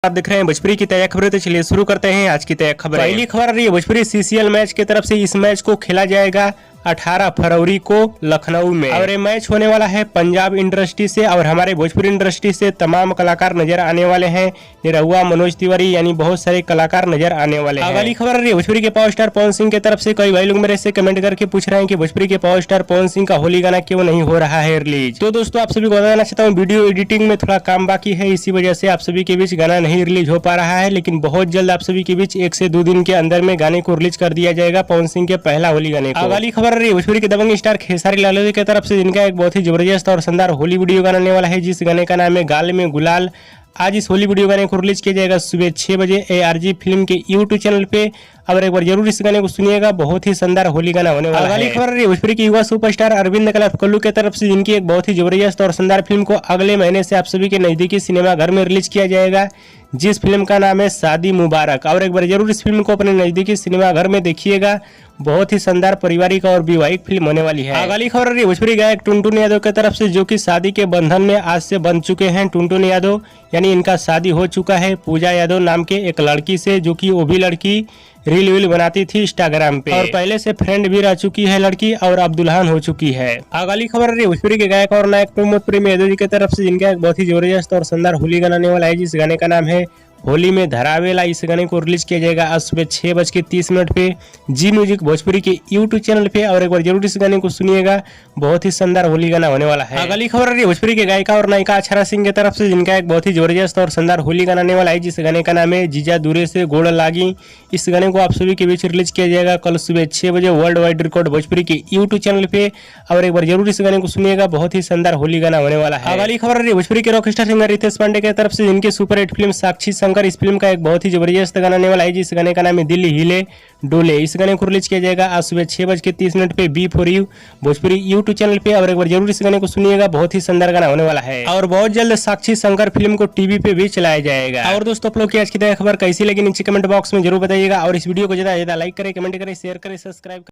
आप देख रहे हैं भोजपुरी की ताजा खबरें। तो चलिए शुरू करते हैं आज की ताजा खबर। पहली खबर आ रही है भोजपुरी सीसीएल मैच की तरफ से। इस मैच को खेला जाएगा 18 फरवरी को लखनऊ में और ये मैच होने वाला है पंजाब इंडस्ट्री से और हमारे भोजपुरी इंडस्ट्री से तमाम कलाकार नजर आने वाले हैं। निरहुआ, मनोज तिवारी यानी बहुत सारे कलाकार नजर आने वाले हैं। अगली खबर आ रही है भोजपुरी के पावर स्टार पवन सिंह की तरफ से। कई भाई लोग मेरे से कमेंट करके पूछ रहे हैं कि भोजपुरी के पावर स्टार पवन सिंह का होली गाना क्यों नहीं हो रहा है रिलीज। तो दोस्तों आप सभी को बताना चाहता हूँ, वीडियो एडिटिंग में थोड़ा काम बाकी है, इसी वजह से आप सभी के बीच गाना नहीं रिलीज हो पा रहा है। लेकिन बहुत जल्द आप सभी के बीच 1 से 2 दिन के अंदर में गाने को रिलीज कर दिया जाएगा, पवन सिंह के पहला होली गाने को। अगली खबर आ रही है भोजपुरी के दबंग स्टार खेसारी लाल की तरफ से, जिनका एक बहुत ही जबरदस्त और शानदार होली वीडियो गाना आने वाला है, जिस गाने का नाम है गाल में गुलाल। आज इस होली वीडियो गाने को रिलीज किया जाएगा सुबह 6 बजे ARG फिल्म के YouTube चैनल पे। और एक बार जरूर इस गाने को सुनिएगा, बहुत ही शानदार होली गाना होने वाला है। अगली खबर रही है भोजपुरी की युवा सुपरस्टार अरविंद कल्लू की तरफ से, जिनकी एक बहुत ही जबरदस्त और शानदार फिल्म को अगले महीने से आप सभी के नजदीकी सिनेमा घर में रिलीज किया जाएगा, जिस फिल्म का नाम है शादी मुबारक। और एक बार जरूर इस फिल्म को अपने नजदीकी सिनेमा घर में देखिएगा, बहुत ही शानदार पारिवारिक और वैवाहिक फिल्म होने वाली है। अगली खबर रही है भोजपुरी गायक टुनटुन यादव की तरफ से, जो कि शादी के बंधन में आज से बंध चुके हैं। टुनटुन यादव यानी इनका शादी हो चुका है पूजा यादव नाम के एक लड़की से, जो कि वो भी लड़की रील वील बनाती थी इंस्टाग्राम पे और पहले से फ्रेंड भी रह चुकी है लड़की और अब दुल्हन हो चुकी है। अगली खबर रही है भोजपुरी के गायक और नायक प्रमोद प्रेम यादव जी की तरफ से, जिनका एक बहुत ही जबरदस्त और शानदार होली गाना आने वाला है, जिस गाने का नाम है होली में धरावेला। इस गाने को रिलीज किया जाएगा आज सुबह 6:30 पे जी म्यूजिक भोजपुरी के YouTube चैनल पे। और एक बार जरूर इस गाने को सुनिएगा, बहुत ही शानदार होली गाना होने वाला है। अगली खबर रही है भोजपुरी के गायिका और नायिका अक्षरा सिंह की तरफ से, जिनका एक बहुत ही जबरदस्त और शानदार होली गाना आने वाला है, जिस गाने का नाम है जीजा दूरे से गोड़ लागी। इस गाने को आप सभी के बीच रिलीज किया जाएगा कल सुबह 6 बजे वर्ल्ड वाइड रिकॉर्ड भोजपुरी के YouTube चैनल पे। और एक बार जरूर इस गाने को सुनिएगा, बहुत ही शानदार होली गाना होने वाला है। अगली खबर रही है भोजपुरी के rock star singer Ritesh Pandey की तरफ से, जिनकी सुपरहिट फिल्म साक्षी शंकर, इस फिल्म का एक बहुत ही जबरदस्त गाना आने वाला है, जिस गाने का नाम है दिल्ली हिले डोले। इस गाने को रिलीज किया जाएगा आज सुबह 6:30 पे B4U भोजपुरी YouTube चैनल पे। और एक बार जरूर इस गाने को सुनिएगा, बहुत ही शानदार गाना होने वाला है। और बहुत जल्द साक्षी शंकर फिल्म को टीवी पे भी चलाया जाएगा। और दोस्तों आप लोग की आज की खबर कैसी लगी नीचे कमेंट बॉक्स में जरूर बताइएगा। और इस वीडियो को ज्यादा लाइक करें, कमेंट करें, शेयर करें, सब्सक्राइब